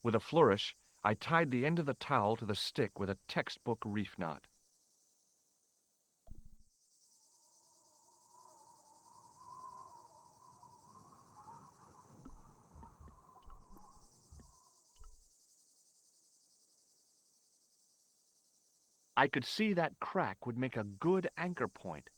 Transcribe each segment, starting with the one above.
With a flourish, I tied the end of the towel to the stick with a textbook reef knot. I could see that crack would make a good anchor point.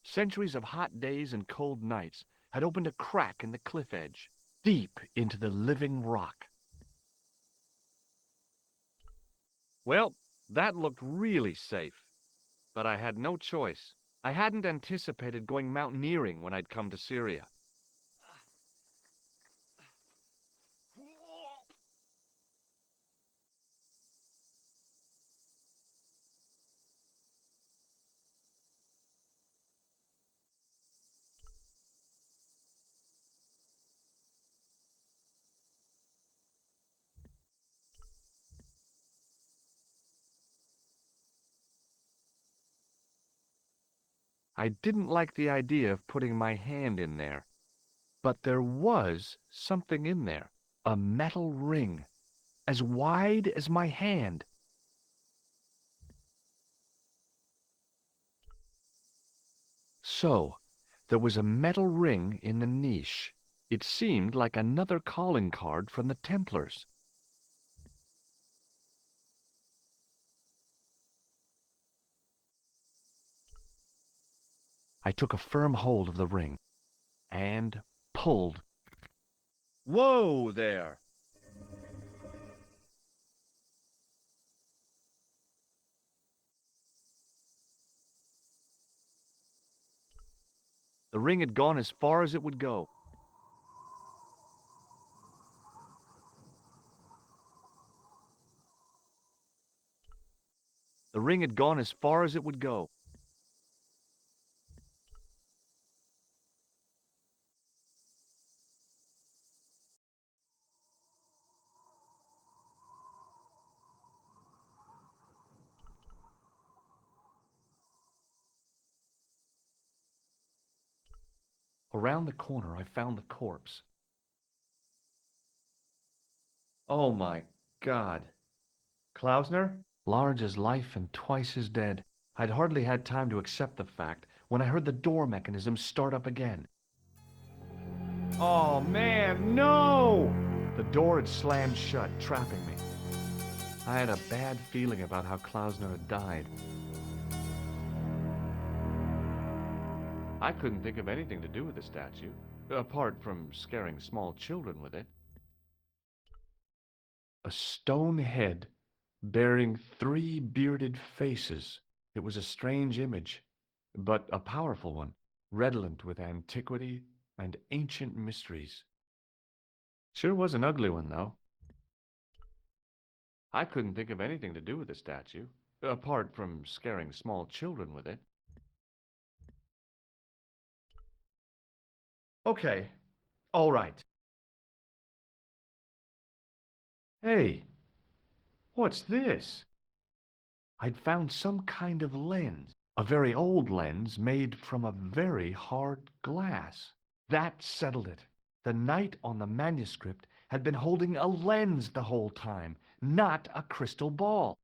Centuries of hot days and cold nights had opened a crack in the cliff edge, deep into the living rock. Well, that looked really safe, but I had no choice. I hadn't anticipated going mountaineering when I'd come to Syria. I didn't like the idea of putting my hand in there, but there was something in there, a metal ring, as wide as my hand. So, there was a metal ring in the niche. It seemed like another calling card from the Templars. I took a firm hold of the ring and pulled. Whoa there! The ring had gone as far as it would go. The ring had gone as far as it would go. Around the corner, I found the corpse. Oh my God. Klausner? Large as life and twice as dead. I'd hardly had time to accept the fact when I heard the door mechanism start up again. Oh man, no! The door had slammed shut, trapping me. I had a bad feeling about how Klausner had died. I couldn't think of anything to do with the statue, apart from scaring small children with it. A stone head bearing 3 bearded faces. It was a strange image, but a powerful one, redolent with antiquity and ancient mysteries. Sure was an ugly one, though. I couldn't think of anything to do with the statue, apart from scaring small children with it. Okay, all right. Hey, what's this? I'd found some kind of lens, a very old lens made from a very hard glass. That settled it. The knight on the manuscript had been holding a lens the whole time, not a crystal ball.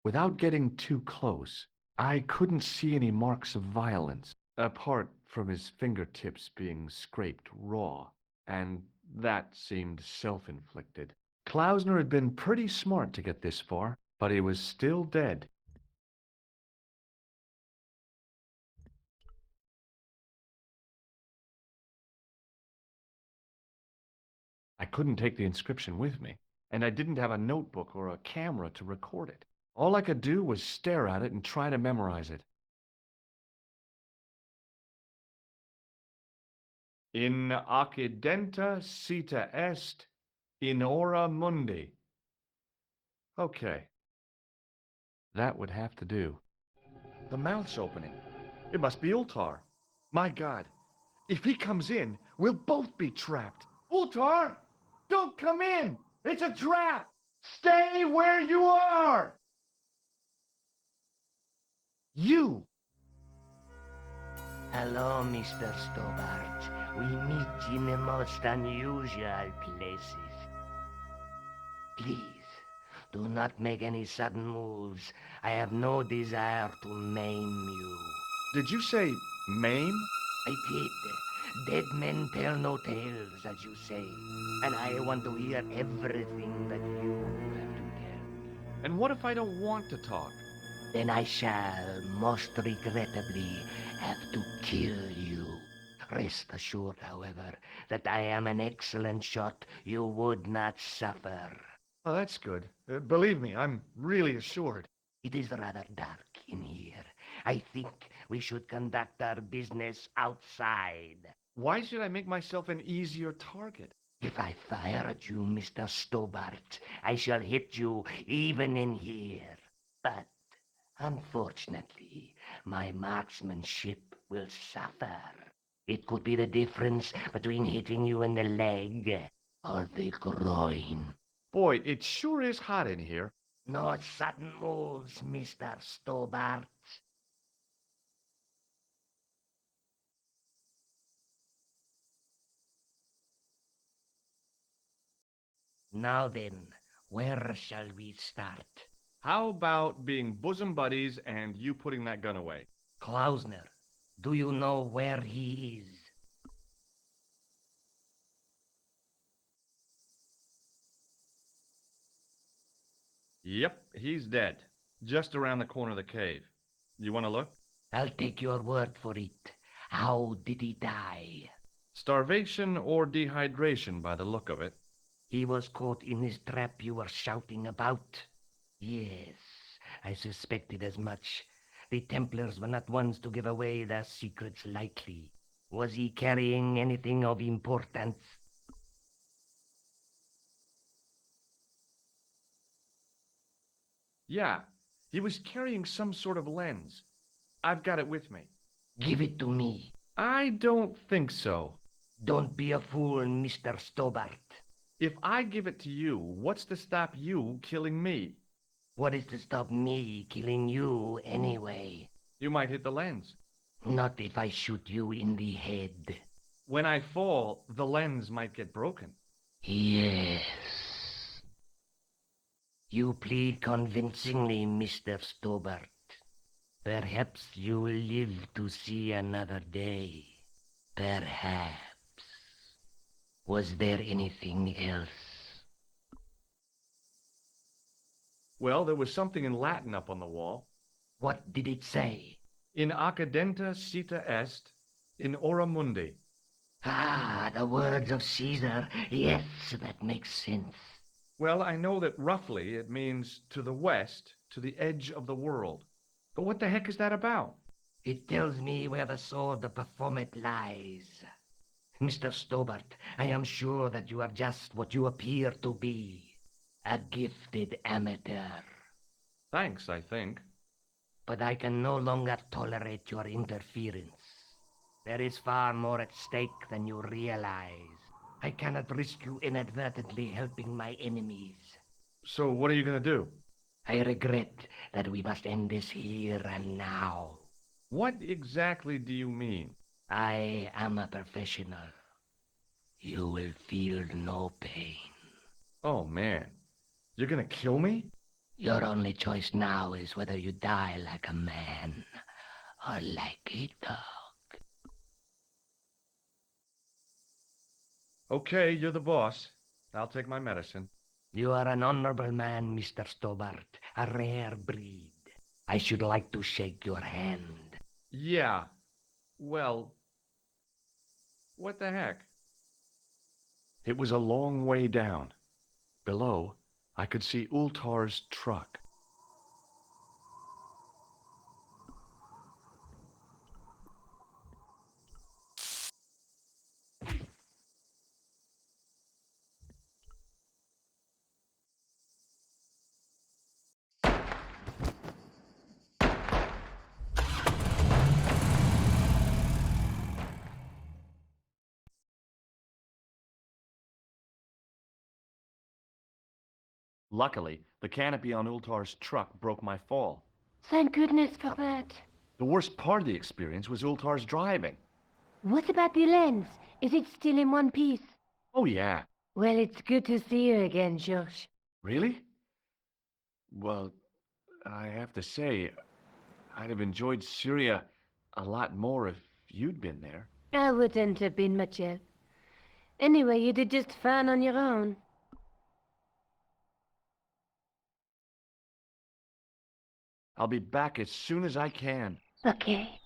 Without getting too close, I couldn't see any marks of violence, apart from his fingertips being scraped raw, and that seemed self-inflicted. Klausner had been pretty smart to get this far, but he was still dead. I couldn't take the inscription with me, and I didn't have a notebook or a camera to record it. All I could do was stare at it and try to memorize it. In occidenta sita est, in ora mundi. Okay. That would have to do. The mouth's opening. It must be Ultar. My God. If he comes in, we'll both be trapped. Ultar! Don't come in! It's a trap! Stay where you are! You! Hello, Mr. Stobart. We meet in the most unusual places. Please, do not make any sudden moves. I have no desire to maim you. Did you say maim? I did. Dead men tell no tales, as you say. And I want to hear everything that you have to tell me. And what if I don't want to talk? Then I shall, most regrettably, have to kill you. Rest assured, however, that I am an excellent shot you would not suffer. Oh, that's good. Believe me, I'm really assured. It is rather dark in here. I think we should conduct our business outside. Why should I make myself an easier target? If I fire at you, Mr. Stobart, I shall hit you even in here. But, unfortunately, my marksmanship will suffer. It could be the difference between hitting you in the leg or the groin. Boy, it sure is hot in here. No sudden moves, Mr. Stobart. Now then, where shall we start? How about being bosom buddies and you putting that gun away? Klausner, do you know where he is? Yep, he's dead. Just around the corner of the cave. You want to look? I'll take your word for it. How did he die? Starvation or dehydration by the look of it. He was caught in this trap you were shouting about. Yes, I suspected as much. The Templars were not ones to give away their secrets lightly. Was he carrying anything of importance? Yeah, he was carrying some sort of lens. I've got it with me. Give it to me. I don't think so. Don't be a fool, Mr. Stobart. If I give it to you, what's to stop you killing me? What is to stop me killing you anyway? You might hit the lens. Not if I shoot you in the head. When I fall, the lens might get broken. Yes. You plead convincingly, Mr. Stobart. Perhaps you will live to see another day. Perhaps. Was there anything else? Well, there was something in Latin up on the wall. What did it say? In accidenta cita est, in ora mundi. Ah, the words of Caesar. Yes, that makes sense. Well, I know that roughly it means to the west, to the edge of the world. But what the heck is that about? It tells me where the sword of Baphomet lies. Mr. Stobart, I am sure that you are just what you appear to be. A gifted amateur. Thanks, I think. But I can no longer tolerate your interference. There is far more at stake than you realize. I cannot risk you inadvertently helping my enemies. So what are you going to do? I regret that we must end this here and now. What exactly do you mean? I am a professional. You will feel no pain. Oh, man. You're going to kill me? Your only choice now is whether you die like a man or like a dog. Okay, you're the boss. I'll take my medicine. You are an honorable man, Mr. Stobart, a rare breed. I should like to shake your hand. Yeah. Well, what the heck? It was a long way down. Below, I could see Ultar's truck. Luckily, the canopy on Ultar's truck broke my fall. Thank goodness for that. The worst part of the experience was Ultar's driving. What about the lens? Is it still in one piece? Oh, yeah. Well, it's good to see you again, George. Really? Well, I have to say, I'd have enjoyed Syria a lot more if you'd been there. I wouldn't have been much help. Anyway, you did just fine on your own. I'll be back as soon as I can. Okay.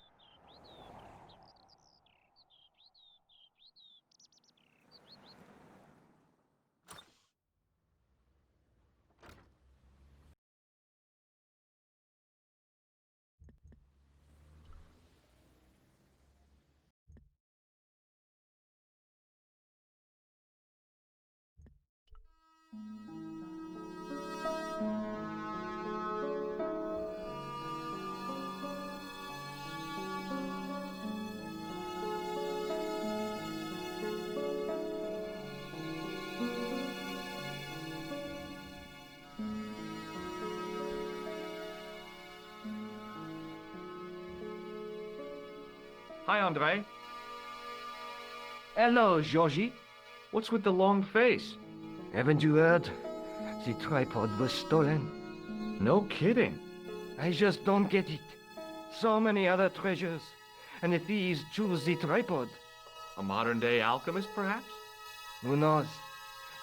Hi, Andre. Hello, Georgie. What's with the long face? Haven't you heard? The tripod was stolen. No kidding. I just don't get it. So many other treasures, and the thieves choose the tripod. A modern-day alchemist, perhaps? Who knows?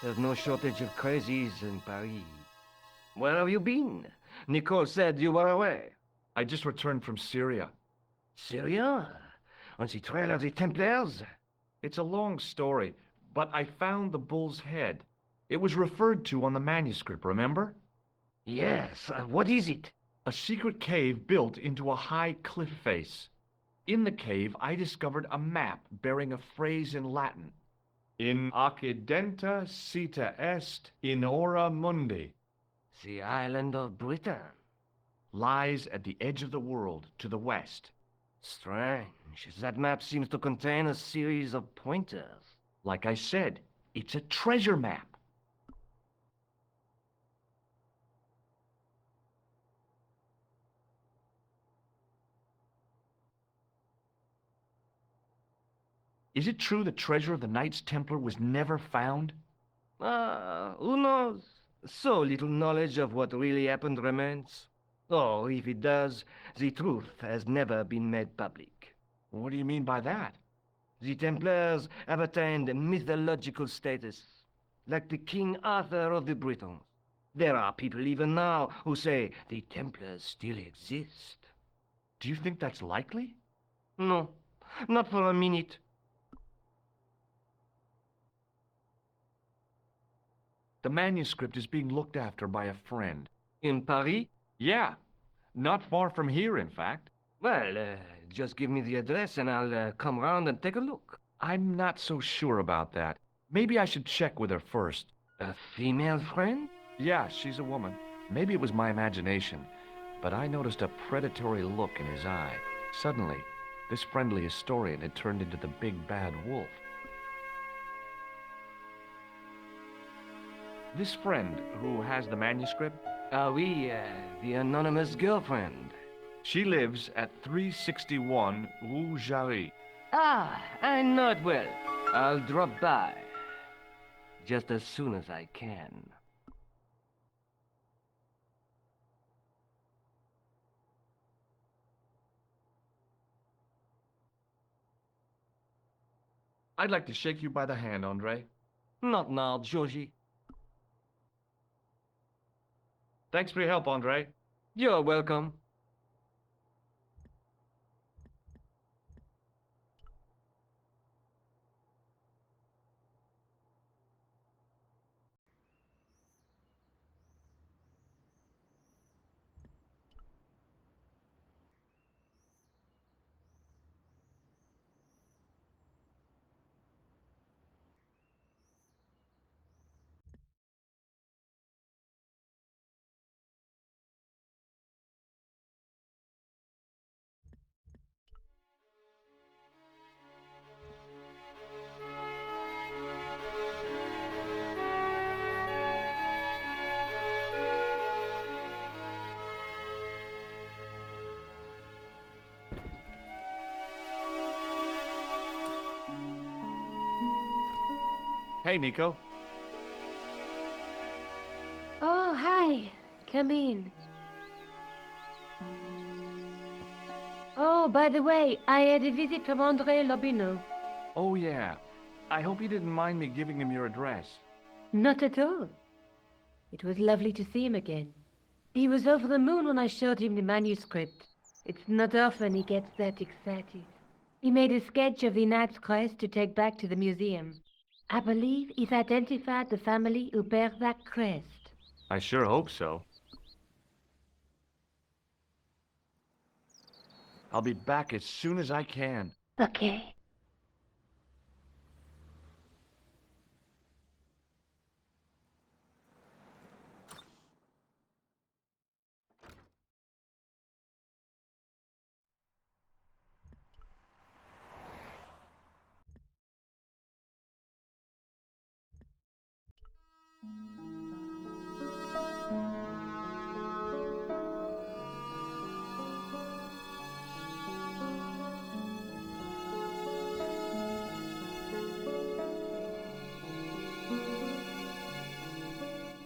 There's no shortage of crazies in Paris. Where have you been? Nicole said you were away. I just returned from Syria. Syria? On the trail of the Templars? It's a long story, but I found the bull's head. It was referred to on the manuscript, remember? Yes, what is it? A secret cave built into a high cliff face. In the cave, I discovered a map bearing a phrase in Latin. In accidenta sita est in ora mundi. The island of Britain. Lies at the edge of the world to the west. Strange. That map seems to contain a series of pointers. Like I said, it's a treasure map. Is it true the treasure of the Knights Templar was never found? Who knows? So little knowledge of what really happened remains. Or if it does, the truth has never been made public. What do you mean by that? The Templars have attained mythological status, like the King Arthur of the Britons. There are people even now who say the Templars still exist. Do you think that's likely? No, not for a minute. The manuscript is being looked after by a friend. In Paris? Yeah, not far from here, in fact. Well, just give me the address and I'll come round and take a look. I'm not so sure about that. Maybe I should check with her first. A female friend? Yeah, she's a woman. Maybe it was my imagination, but I noticed a predatory look in his eye. Suddenly, this friendly historian had turned into the big bad wolf. This friend who has the manuscript, Oui, the anonymous girlfriend. she lives at 361 Rue Jarry. Ah, I know it well. I'll drop by. Just as soon as I can. I'd like to shake you by the hand, Andre. Not now, Georgie. Thanks for your help, Andre. You're welcome. Hey, Nico. Oh, hi. Come in. Oh, by the way, I had a visit from André Lobino. Oh, yeah. I hope you didn't mind me giving him your address. Not at all. It was lovely to see him again. He was over the moon when I showed him the manuscript. It's not often he gets that excited. He made a sketch of the knight's crest to take back to the museum. I believe he's identified the family who bear that crest. I sure hope so. I'll be back as soon as I can. Okay.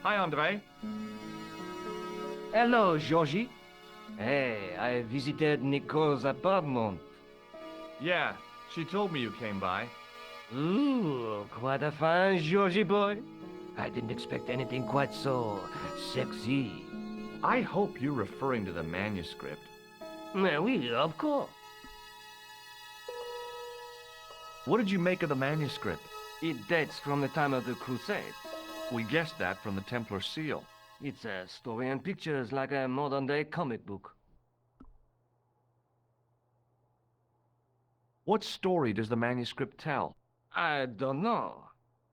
Hi, Andre. Hello, Georgie. Hey, I visited Nicole's apartment. Yeah, she told me you came by. Ooh, quite a fine Georgie boy. I didn't expect anything quite so sexy. I hope you're referring to the manuscript. Oui, of course. What did you make of the manuscript? It dates from the time of the Crusades. We guessed that from the Templar seal. It's a story and pictures like a modern-day comic book. What story does the manuscript tell? I don't know.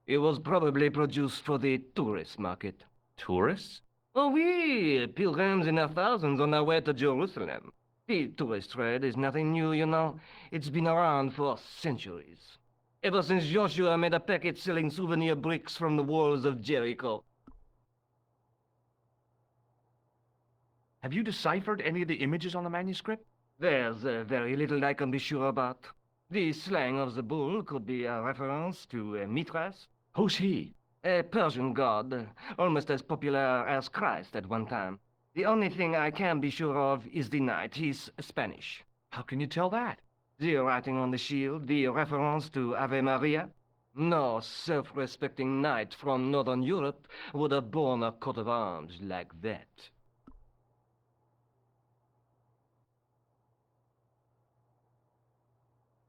It was probably produced for the tourist market. Tourists? Oh, oui, pilgrims in their thousands on their way to Jerusalem. The tourist trade is nothing new, you know. It's been around for centuries. Ever since Joshua made a packet selling souvenir bricks from the walls of Jericho. Have you deciphered any of the images on the manuscript? There's very little I can be sure about. The slang of the bull could be a reference to Mithras, Who's he? a Persian god, almost as popular as Christ at one time. The only thing I can be sure of is the knight. He's Spanish. How can you tell that? The writing on the shield, the reference to Ave Maria. No self-respecting knight from Northern Europe would have borne a coat of arms like that.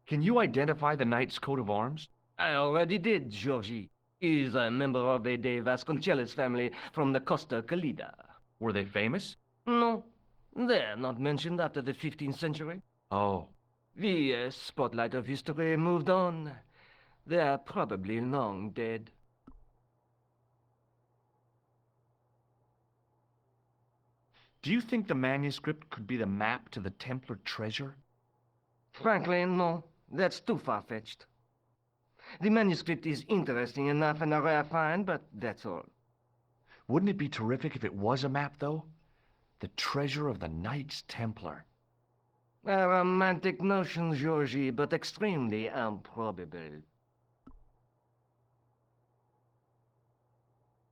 Can you identify the knight's coat of arms? I already did, Georgie. He's a member of the De Vasconcelos family from the Costa Calida. Were they famous? No, they're not mentioned after the 15th century. Oh. The spotlight of history moved on. They're probably long dead. Do you think the manuscript could be the map to the Templar treasure? Frankly, no. That's too far-fetched. The manuscript is interesting enough and a rare find, but that's all. Wouldn't it be terrific if it was a map, though? The treasure of the Knights Templar. A romantic notion, Georgie, but extremely improbable.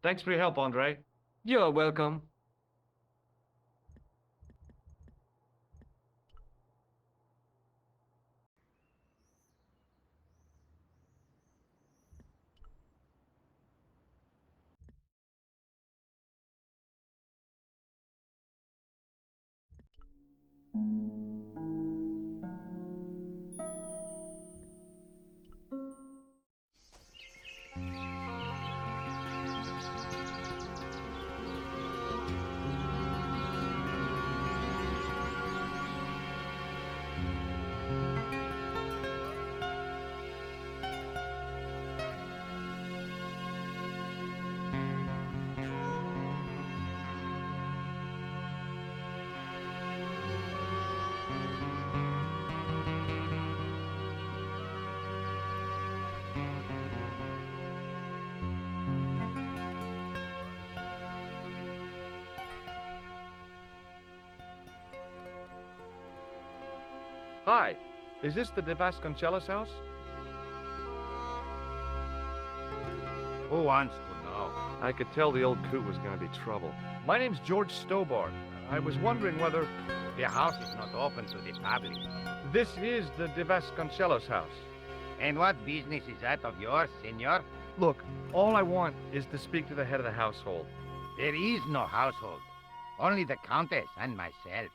Thanks for your help, Andre. You're welcome. Hi. Is this the De Vasconcelos house? Who wants to know? I could tell the old coot was going to be trouble. My name's George Stobart. I was wondering whether... The house is not open to the public. This is the De Vasconcelos house. And what business is that of yours, senor? Look, all I want is to speak to the head of the household. There is no household. Only the Countess and myself.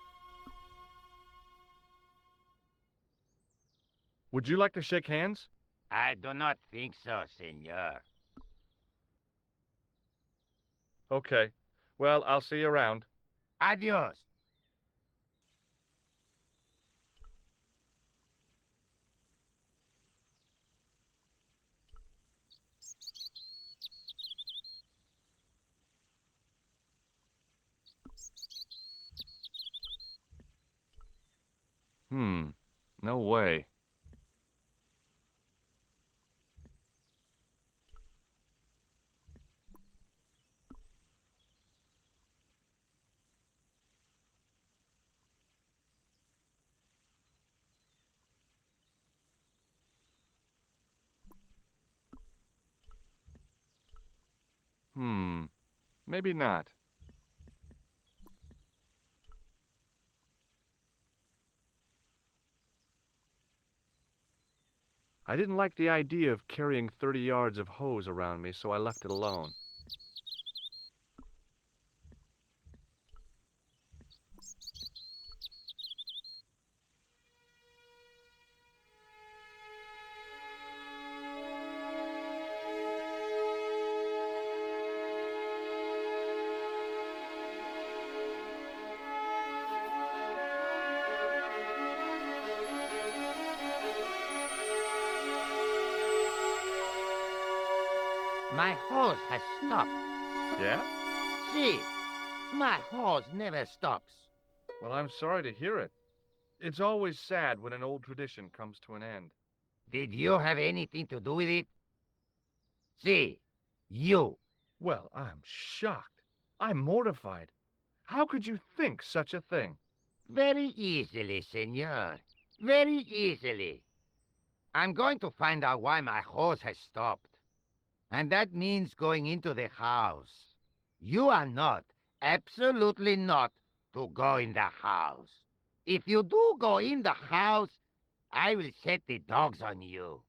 Would you like to shake hands? I do not think so, senor. Okay. Well, I'll see you around. Adios. No way. Maybe not. I didn't like the idea of carrying 30 yards of hose around me, so I left it alone. My hose has stopped. Yeah? See, my hose never stops. Well, I'm sorry to hear it. It's always sad when an old tradition comes to an end. Did you have anything to do with it? See, you. Well, I'm shocked. I'm mortified. How could you think such a thing? Very easily, senor. Very easily. I'm going to find out why my hose has stopped. And that means going into the house. You are not, absolutely not, to go in the house. If you do go in the house, I will set the dogs on you.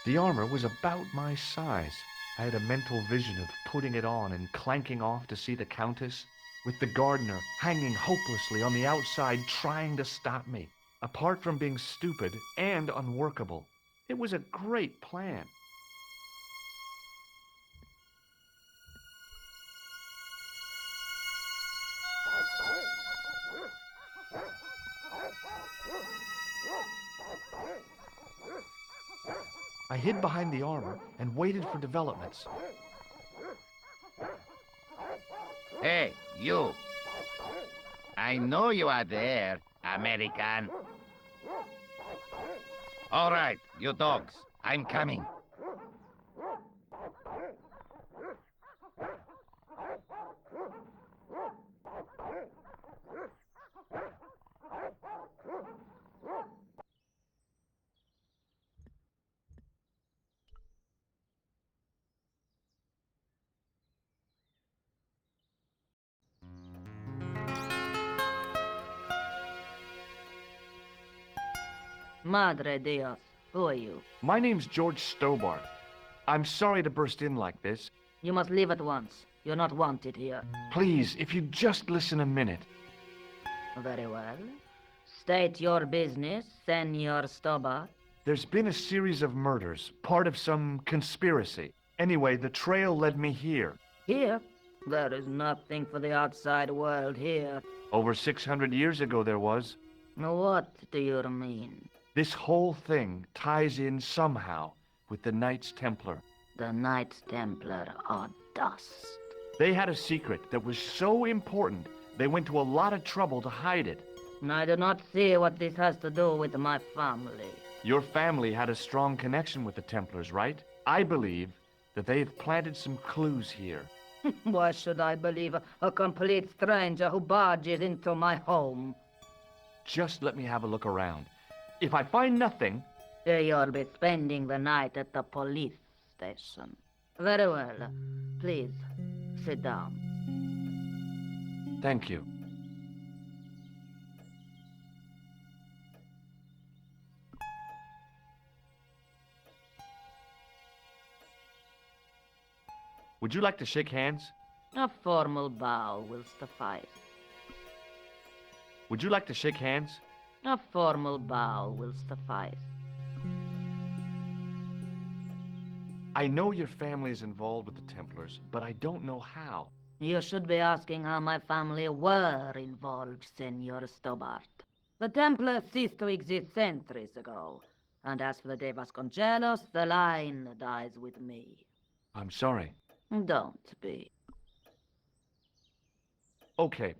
The armor was about my size. I had a mental vision of putting it on and clanking off to see the Countess, with the gardener hanging hopelessly on the outside trying to stop me. Apart from being stupid and unworkable, it was a great plan. I hid behind the armor and waited for developments. Hey, you. I know you are there, American. All right, you dogs. I'm coming. Madre Dios, who are you? My name's George Stobart. I'm sorry to burst in like this. You must leave at once. You're not wanted here. Please, if you'd just listen a minute. Very well. State your business, Senor Stobart. There's been a series of murders, part of some conspiracy. Anyway, the trail led me here. Here? There is nothing for the outside world here. Over 600 years ago there was. What do you mean? This whole thing ties in somehow with the Knights Templar. The Knights Templar are dust. They had a secret that was so important, they went to a lot of trouble to hide it. I do not see what this has to do with my family. Your family had a strong connection with the Templars, right? I believe that they've planted some clues here. Why should I believe a complete stranger who barges into my home? Just let me have a look around. If I find nothing... You'll be spending the night at the police station. Very well. Please, sit down. Thank you. Would you like to shake hands? A formal bow will suffice. Would you like to shake hands? A formal bow will suffice. I know your family is involved with the Templars, but I don't know how. You should be asking how my family were involved, Senor Stobart. The Templars ceased to exist centuries ago. And as for the De Vasconcelos, the line dies with me. I'm sorry. Don't be. Okay,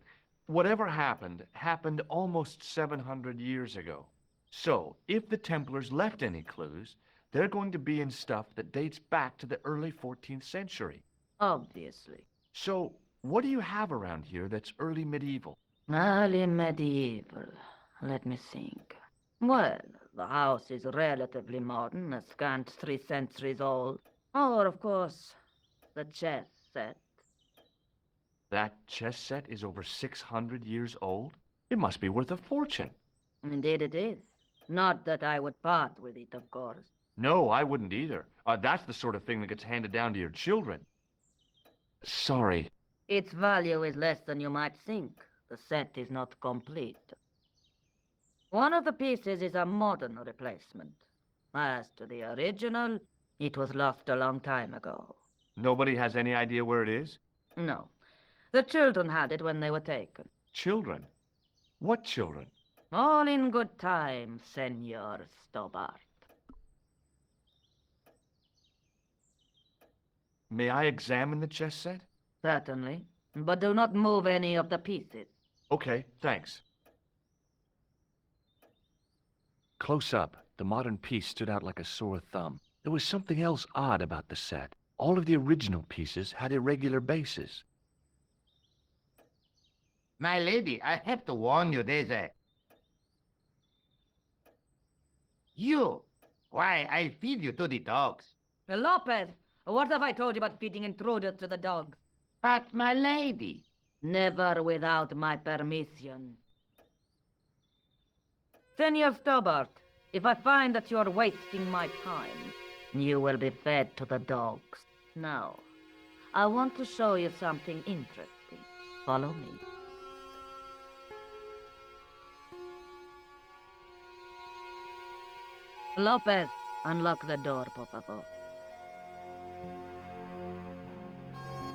whatever happened almost 700 years ago. So, if the Templars left any clues, they're going to be in stuff that dates back to the early 14th century. Obviously. So, what do you have around here that's early medieval? Early medieval. Let me think. Well, the house is relatively modern, a scant 3 centuries old. Or, of course, the chess set. That chess set is over 600 years old? It must be worth a fortune. Indeed it is. Not that I would part with it, of course. No, I wouldn't either. That's the sort of thing that gets handed down to your children. Sorry. Its value is less than you might think. The set is not complete. One of the pieces is a modern replacement. As to the original, it was lost a long time ago. Nobody has any idea where it is? No. The children had it when they were taken. Children? What children? All in good time, Senor Stobart. May I examine the chess set? Certainly. But do not move any of the pieces. Okay, thanks. Close up, the modern piece stood out like a sore thumb. There was something else odd about the set. All of the original pieces had irregular bases. My lady, I have to warn you, there's a... You! Why, I'll feed you to the dogs. Lopez, what have I told you about feeding intruders to the dogs? But, my lady... Never without my permission. Senor Stobart, if I find that you're wasting my time, you will be fed to the dogs. Now, I want to show you something interesting. Follow me. Lopez, unlock the door, por favor.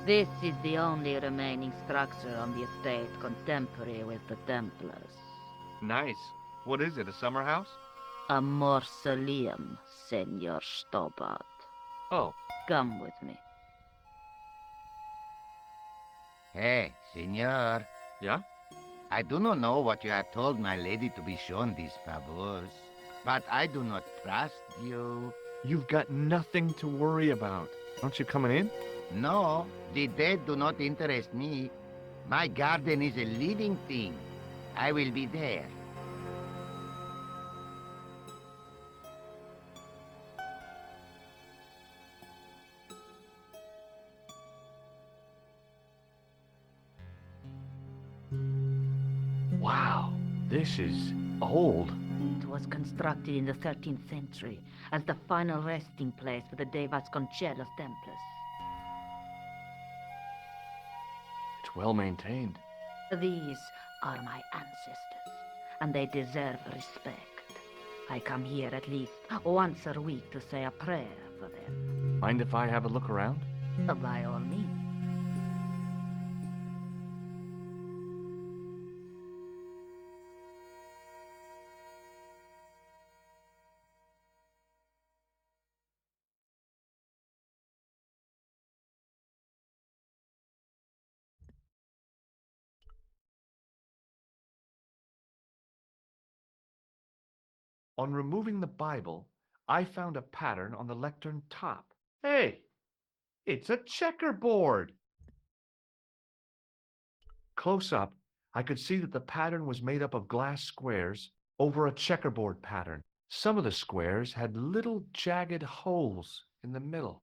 This is the only remaining structure on the estate contemporary with the Templars. Nice. What is it, a summer house? A mausoleum, Senor Stobart. Oh. Come with me. Hey, senor. Yeah? I do not know what you have told my lady to be shown these favors, but I do not trust you. You've got nothing to worry about. Aren't you coming in? No, the dead do not interest me. My garden is a living thing. I will be there. Wow, this is old. It was constructed in the 13th century as the final resting place for the De Vasconcelos Templars. It's well maintained. These are my ancestors, and they deserve respect. I come here at least once a week to say a prayer for them. Mind if I have a look around? By all means. On removing the Bible, I found a pattern on the lectern top. Hey, it's a checkerboard! Close up, I could see that the pattern was made up of glass squares over a checkerboard pattern. Some of the squares had little jagged holes in the middle.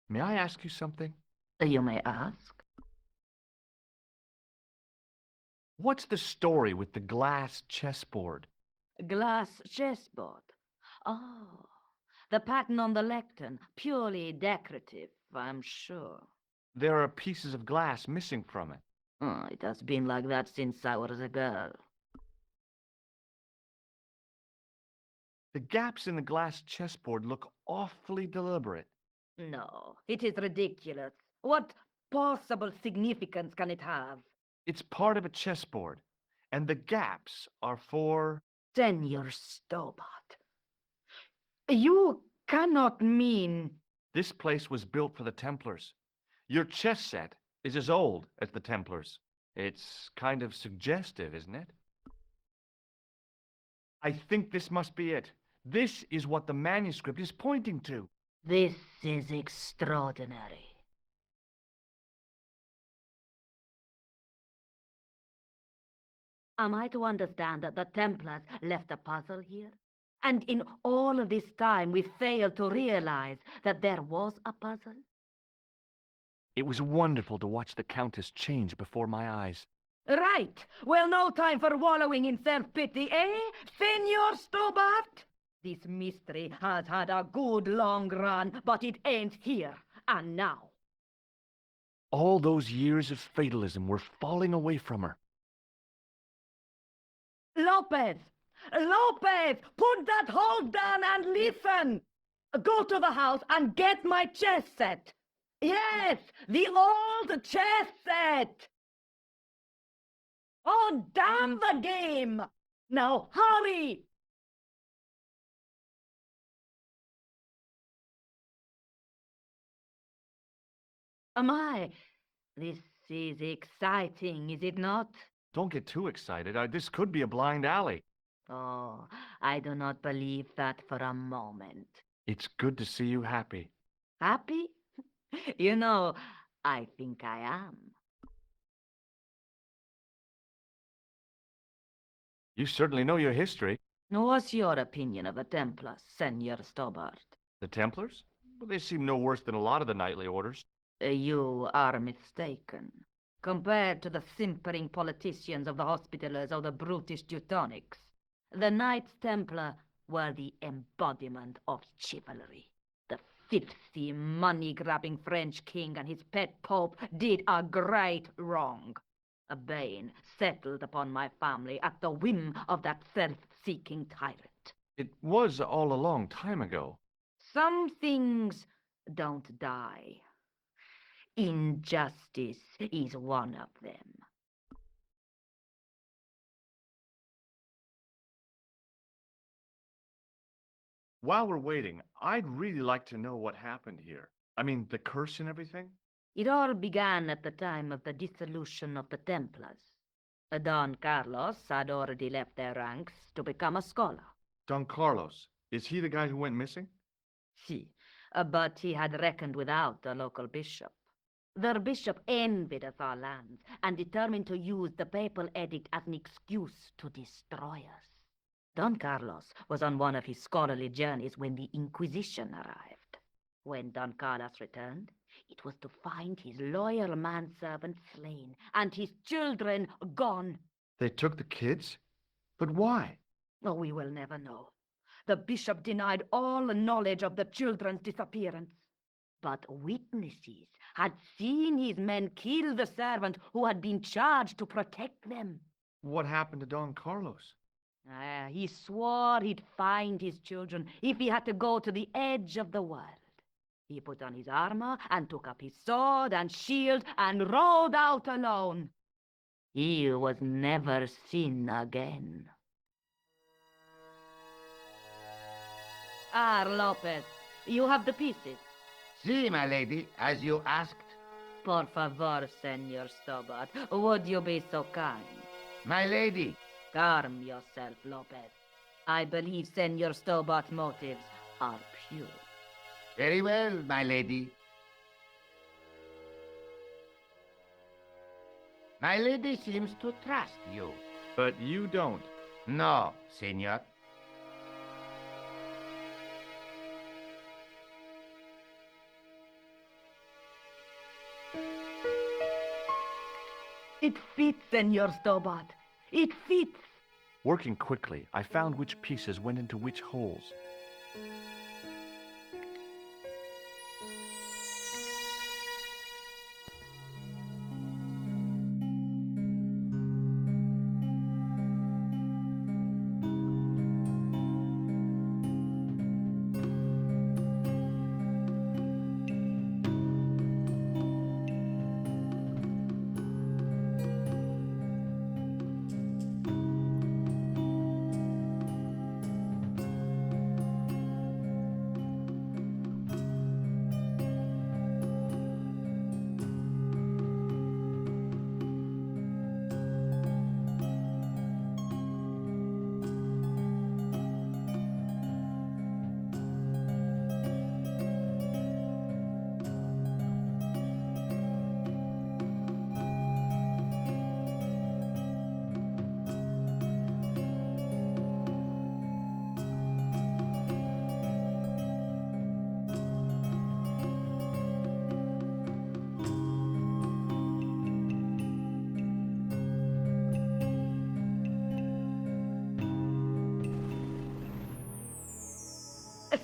May I ask you something? You may ask. What's the story with the glass chessboard? Glass chessboard. Oh, the pattern on the lectern, purely decorative, I'm sure. There are pieces of glass missing from it. Oh, it has been like that since I was a girl. The gaps in the glass chessboard look awfully deliberate. No, it is ridiculous. What possible significance can it have? It's part of a chessboard, and the gaps are for... Senor Stobart. You cannot mean... This place was built for the Templars. Your chess set is as old as the Templars. It's kind of suggestive, isn't it? I think this must be it. This is what the manuscript is pointing to. This is extraordinary. Am I to understand that the Templars left a puzzle here? And in all of this time we failed to realize that there was a puzzle? It was wonderful to watch the Countess change before my eyes. Right. Well, no time for wallowing in self-pity, eh, Senor Stobart? This mystery has had a good long run, but it ends here and now. All those years of fatalism were falling away from her. Lopez! Lopez! Put that hold down and listen! Go to the house and get my chess set. Yes, the old chess set! Oh, damn the game! Now, hurry! This is exciting, is it not? Don't get too excited. This could be a blind alley. Oh, I do not believe that for a moment. It's good to see you happy. Happy? You know, I think I am. You certainly know your history. What's your opinion of the Templars, Senor Stobart? The Templars? Well, they seem no worse than a lot of the knightly orders. You are mistaken. Compared to the simpering politicians of the Hospitallers or the brutish Teutonics, the Knights Templar were the embodiment of chivalry. The filthy, money-grabbing French king and his pet pope did a great wrong. A bane settled upon my family at the whim of that self-seeking tyrant. It was all a long time ago. Some things don't die. Injustice is one of them. While we're waiting, I'd really like to know what happened here. I mean, the curse and everything? It all began at the time of the dissolution of the Templars. Don Carlos had already left their ranks to become a scholar. Don Carlos, is he the guy who went missing? See, but he had reckoned without the local bishop. Their bishop envied us our lands and determined to use the papal edict as an excuse to destroy us. Don Carlos was on one of his scholarly journeys when the Inquisition arrived. When Don Carlos returned, it was to find his loyal manservant slain and his children gone. They took the kids? But why? Oh, we will never know. The bishop denied all knowledge of the children's disappearance. But witnesses had seen his men kill the servant who had been charged to protect them. What happened to Don Carlos? He swore he'd find his children if he had to go to the edge of the world. He put on his armor and took up his sword and shield and rode out alone. He was never seen again. Lopez, you have the pieces. See, my lady, as you asked. Por favor, Senor Stobart, would you be so kind? My lady, Calm yourself, Lopez. I believe Senor Stobart's motives are pure. very well, my lady. My lady seems to trust you. But you don't. No, senor. It fits, Senor Stobart. It fits. Working quickly, I found which pieces went into which holes.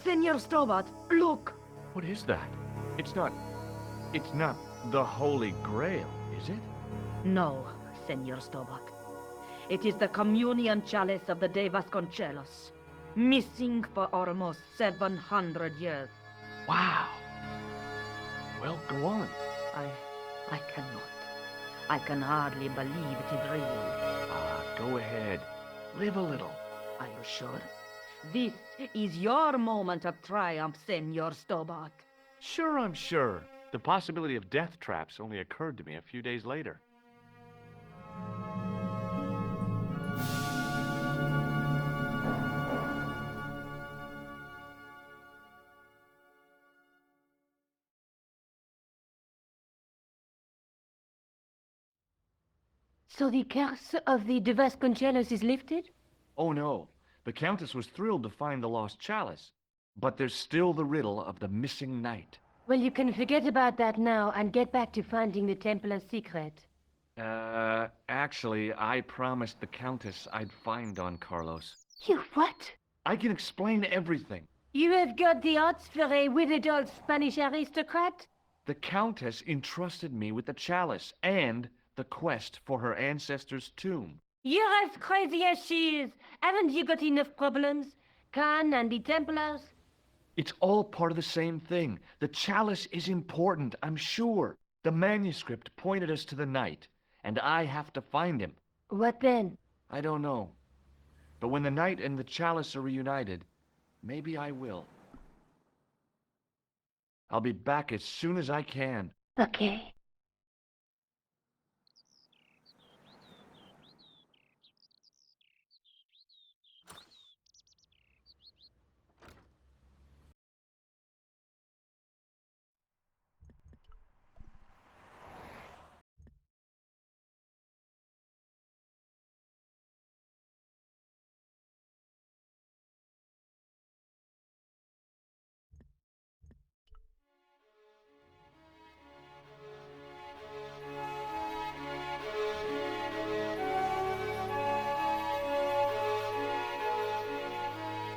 Senor Stobart, look. What is that? It's not the Holy Grail, is it? No, Senor Stobart. It is the communion chalice of the De Vasconcelos, missing for almost 700 years. Wow. Well, go on. I cannot. I can hardly believe it is real. Go ahead. Live a little. Are you sure? This is your moment of triumph, Senor Stobart. Sure, I'm sure. The possibility of death traps only occurred to me a few days later. So the curse of the De Vasconcelos is lifted? Oh no, the Countess was thrilled to find the lost chalice. But there's still the riddle of the missing knight. Well, you can forget about that now and get back to finding the Templar's secret. Actually, I promised the Countess I'd find Don Carlos. You what? I can explain everything. You have got the odds for a withered old Spanish aristocrat? The Countess entrusted me with the chalice and the quest for her ancestor's tomb. You're as crazy as she is. Haven't you got enough problems? Khan and the Templars? It's all part of the same thing. The chalice is important, I'm sure. The manuscript pointed us to the knight, and I have to find him. What then? I don't know. But when the knight and the chalice are reunited, maybe I will. I'll be back as soon as I can. Okay.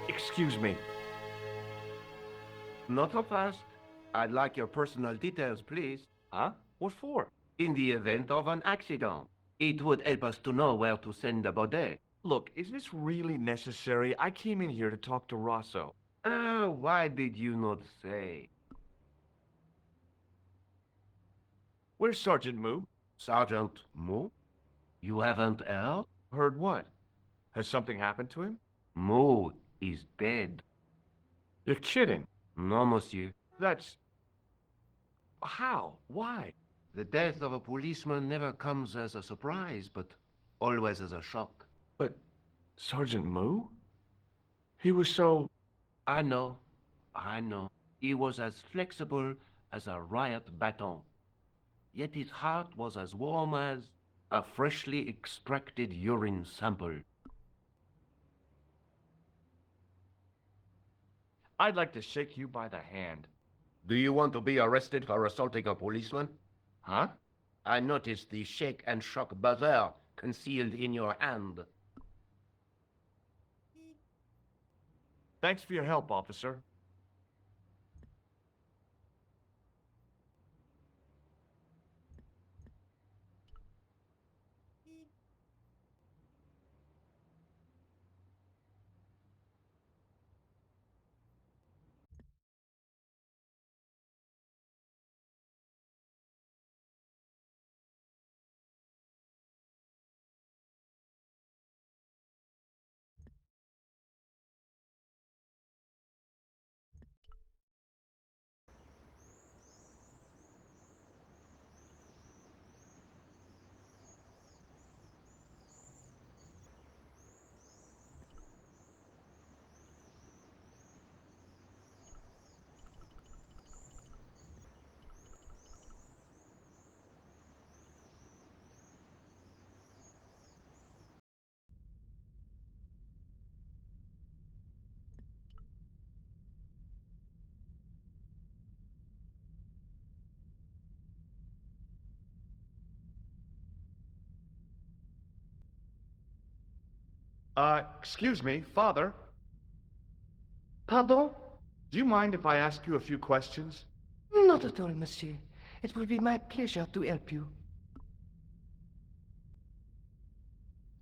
Excuse me. Not so fast. I'd like your personal details, please. Huh? What for? In the event of an accident, it would help us to know where to send the body. Look, is this really necessary? I came in here to talk to Rosso. Why did you not say? Where's Sergeant Moo? Sergeant Moo? You haven't heard? Heard what? Has something happened to him? Moo is dead. You're kidding. No, monsieur. That's... How? Why? The death of a policeman never comes as a surprise, but always as a shock. But Sergeant Moo? He was so... I know. He was as flexible as a riot baton. Yet his heart was as warm as a freshly extracted urine sample. I'd like to shake you by the hand. Do you want to be arrested for assaulting a policeman? Huh? I noticed the shake and shock buzzer concealed in your hand. Thanks for your help, officer. Excuse me, Father. Pardon? Do you mind if I ask you a few questions? Not at all, monsieur. It will be my pleasure to help you.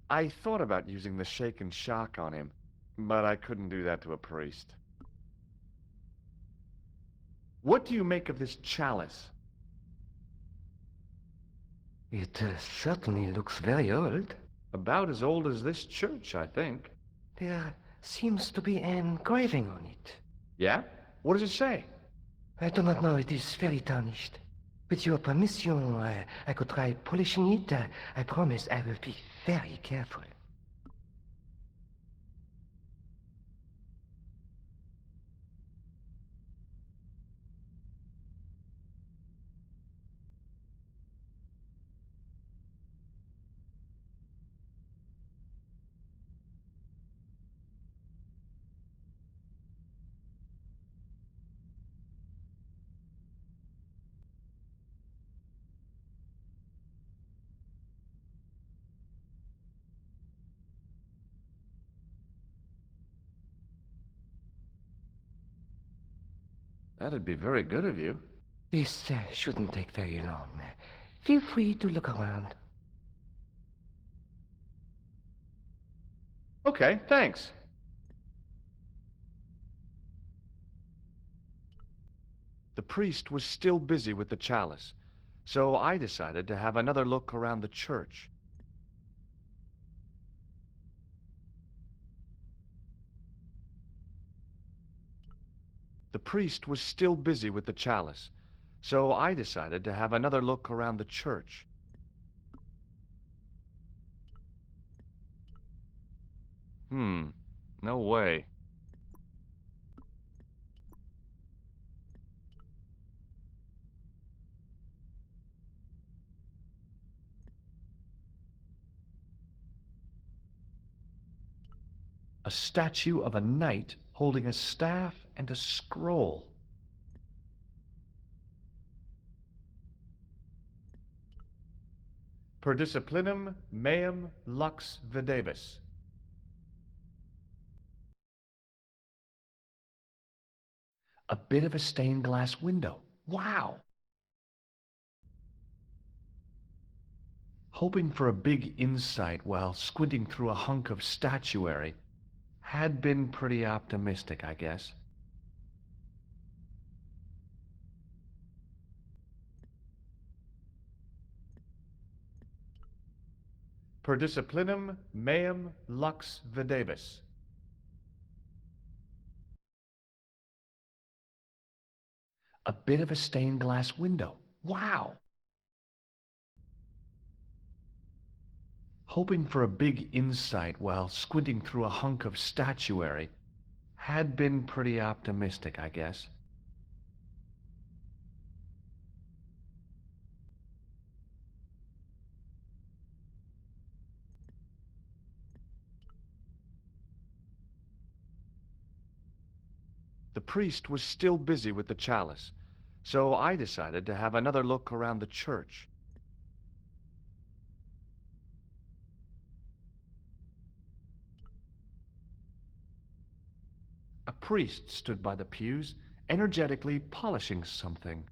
I thought about using the shake and shock on him, but I couldn't do that to a priest. What do you make of this chalice? It certainly looks very old. About as old as this church, I think. There seems to be an engraving on it. Yeah? What does it say? I do not know, it is very tarnished. With your permission, I could try polishing it. I promise I will be very careful. That'd be very good of you. This shouldn't take very long. Feel free to look around. Okay, thanks. The priest was still busy with the chalice, so I decided to have another look around the church. The priest was still busy with the chalice, so I decided to have another look around the church. No way. A statue of a knight holding a staff and a scroll. Per disciplinum meum lux videbis. A bit of a stained glass window. Wow! Hoping for a big insight while squinting through a hunk of statuary had been pretty optimistic, I guess. Per disciplinum meum lux videbis. A bit of a stained glass window. Wow! hoping for a big insight while squinting through a hunk of statuary had been pretty optimistic, I guess. The priest was still busy with the chalice, so I decided to have another look around the church. A priest stood by the pews, energetically polishing something.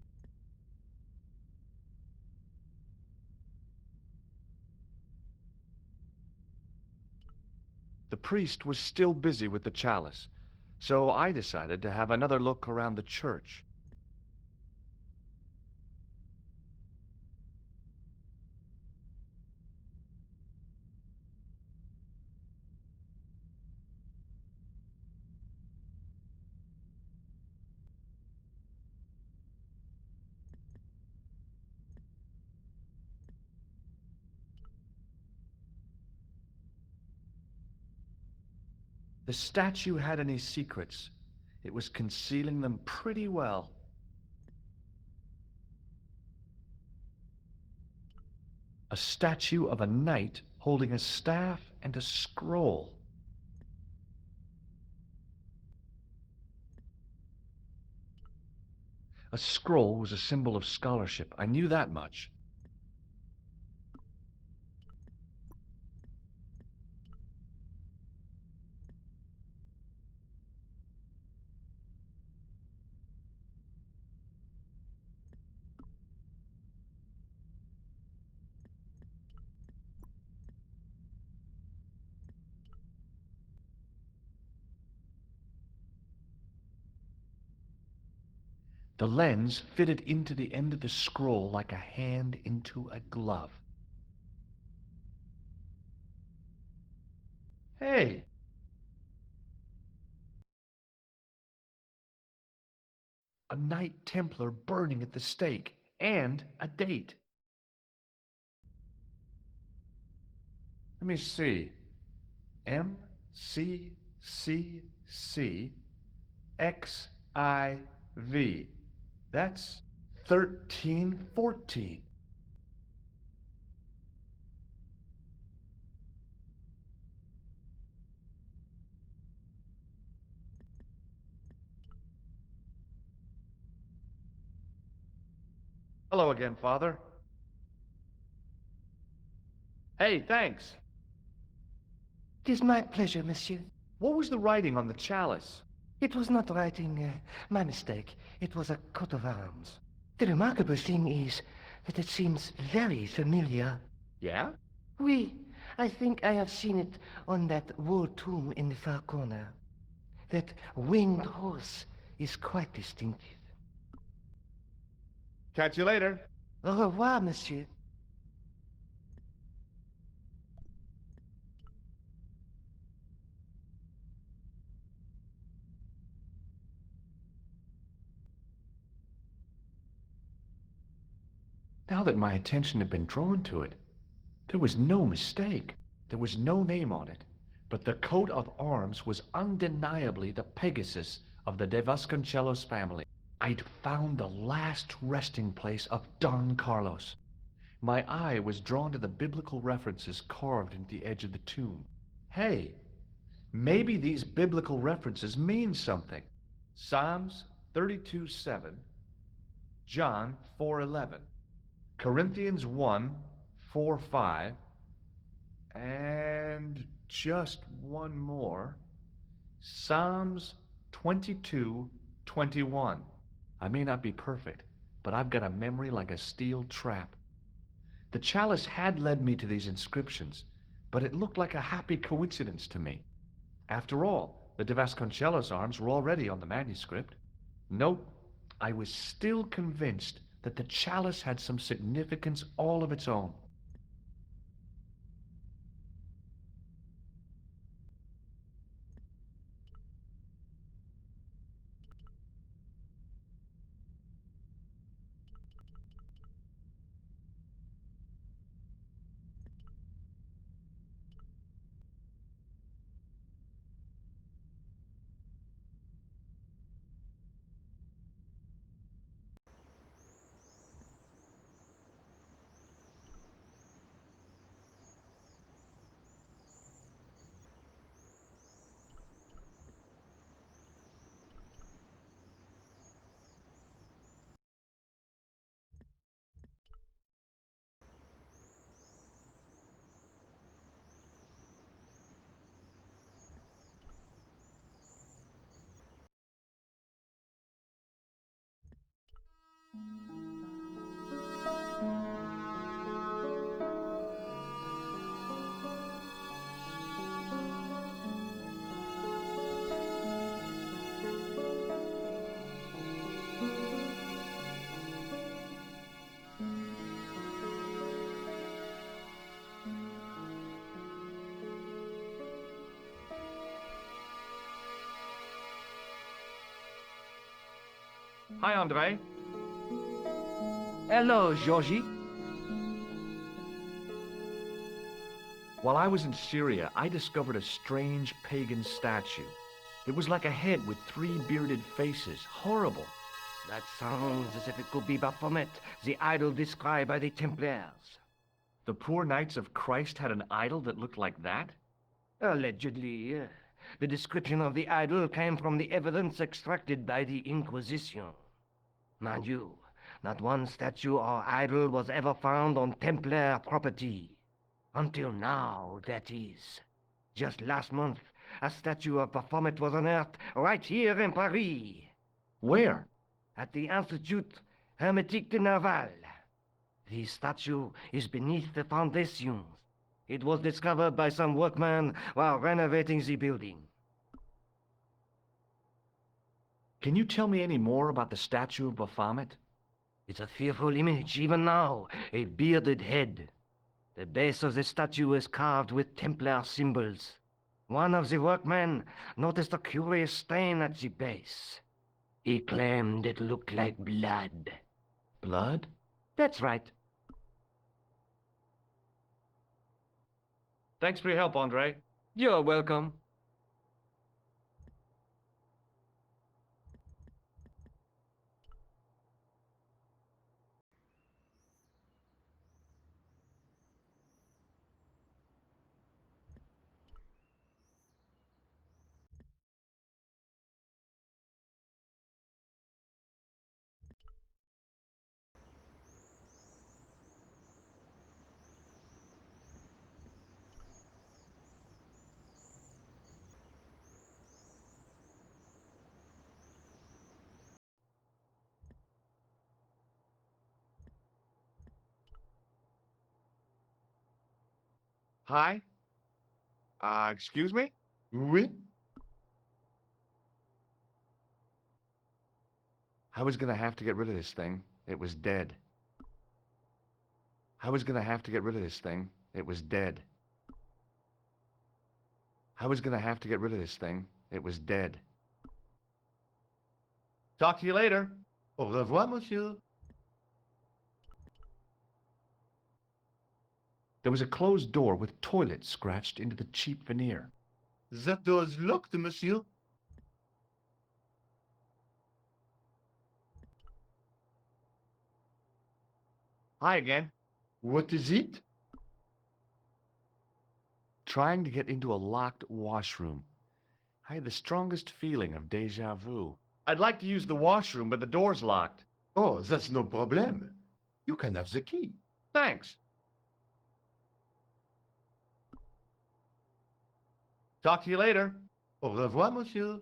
The priest was still busy with the chalice, so I decided to have another look around the church. The statue had any secrets. It was concealing them pretty well. A statue of a knight holding a staff and a scroll. A scroll was a symbol of scholarship. I knew that much. The lens fitted into the end of the scroll like a hand into a glove. Hey! A Knight Templar burning at the stake, and a date. Let me see. MCCCXIV. That's 1314. Hello again, Father. Hey, thanks. It is my pleasure, monsieur. What was the writing on the chalice? It was not writing, my mistake. It was a coat of arms. The remarkable thing is that it seems very familiar. Yeah? Oui, I think I have seen it on that wall tomb in the far corner. That winged horse is quite distinctive. Catch you later. Au revoir, monsieur. Now that my attention had been drawn to it, there was no mistake. There was no name on it, but the coat of arms was undeniably the Pegasus of the De Vasconcelos family. I'd found the last resting place of Don Carlos. My eye was drawn to the biblical references carved into the edge of the tomb. Hey, maybe these biblical references mean something. Psalms 32:7, John 4:11, Corinthians 1:4-5, and just one more, Psalms 22:21. I may not be perfect, but I've got a memory like a steel trap. The chalice had led me to these inscriptions, but it looked like a happy coincidence to me. After all, the De Vasconcelos arms were already on the manuscript. Nope, I was still convinced that the chalice had some significance all of its own. Hi, Andre. Hello, Georgie. While I was in Syria, I discovered a strange pagan statue. It was like a head with 3 bearded faces. Horrible. That sounds as if it could be Baphomet, the idol described by the Templars. The poor Knights of Christ had an idol that looked like that? Allegedly. The description of the idol came from the evidence extracted by the Inquisition. Mind you, not one statue or idol was ever found on Templar property. Until now, that is. Just last month, a statue of Baphomet was unearthed right here in Paris. Where? At the Institut Hermétique de Naval. The statue is beneath the foundations. It was discovered by some workmen while renovating the building. Can you tell me any more about the statue of Baphomet? It's a fearful image, even now, a bearded head. The base of the statue is carved with Templar symbols. One of the workmen noticed a curious stain at the base. He claimed it looked like blood. Blood? That's right. Thanks for your help, Andre. You're welcome. Hi? Excuse me? Oui? I was gonna have to get rid of this thing. It was dead. I was gonna have to get rid of this thing. It was dead. I was gonna have to get rid of this thing. It was dead. Talk to you later. Au revoir, monsieur. There was a closed door with toilet scratched into the cheap veneer. That door is locked, monsieur. Hi again. What is it? Trying to get into a locked washroom. I had the strongest feeling of déjà vu. I'd like to use the washroom, but the door's locked. Oh, that's no problem. You can have the key. Thanks. Talk to you later. Au revoir, monsieur.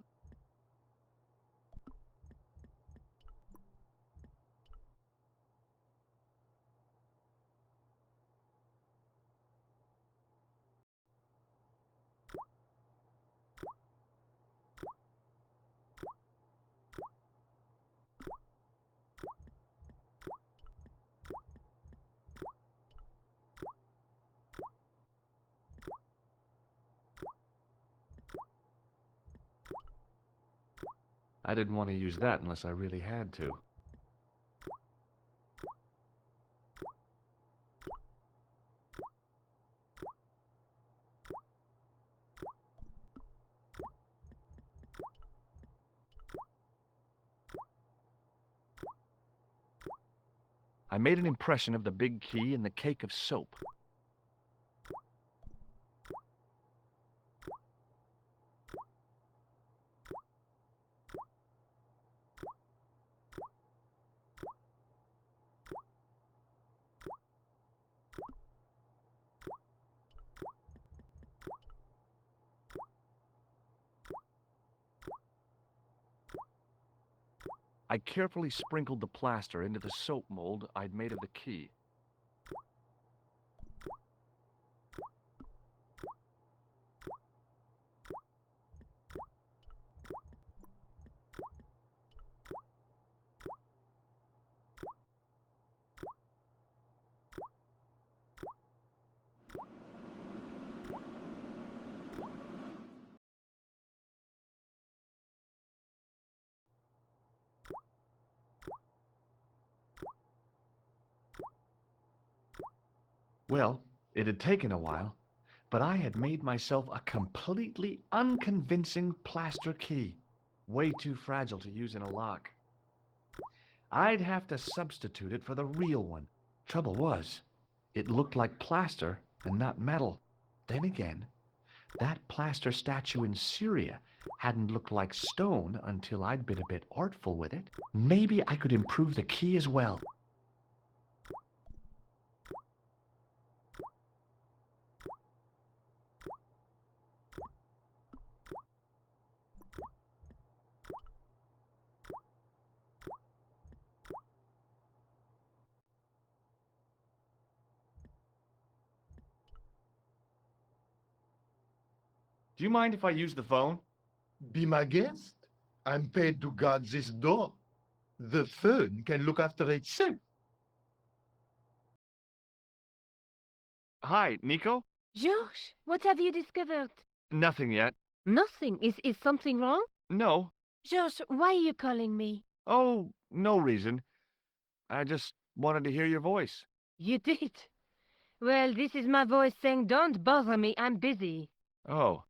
I didn't want to use that unless I really had to. I made an impression of the big key and the cake of soap. I carefully sprinkled the plaster into the soap mold I'd made of the key. Well, it had taken a while, but I had made myself a completely unconvincing plaster key, way too fragile to use in a lock. I'd have to substitute it for the real one. Trouble was, it looked like plaster and not metal. Then again, that plaster statue in Syria hadn't looked like stone until I'd been a bit artful with it. Maybe I could improve the key as well. Do you mind if I use the phone? Be my guest. I'm paid to guard this door. The phone can look after itself. Hi, Nico? George, what have you discovered? Nothing yet. Nothing. Is something wrong? No. George, why are you calling me? Oh, no reason. I just wanted to hear your voice. You did. Well, this is my voice saying, don't bother me, I'm busy. Oh.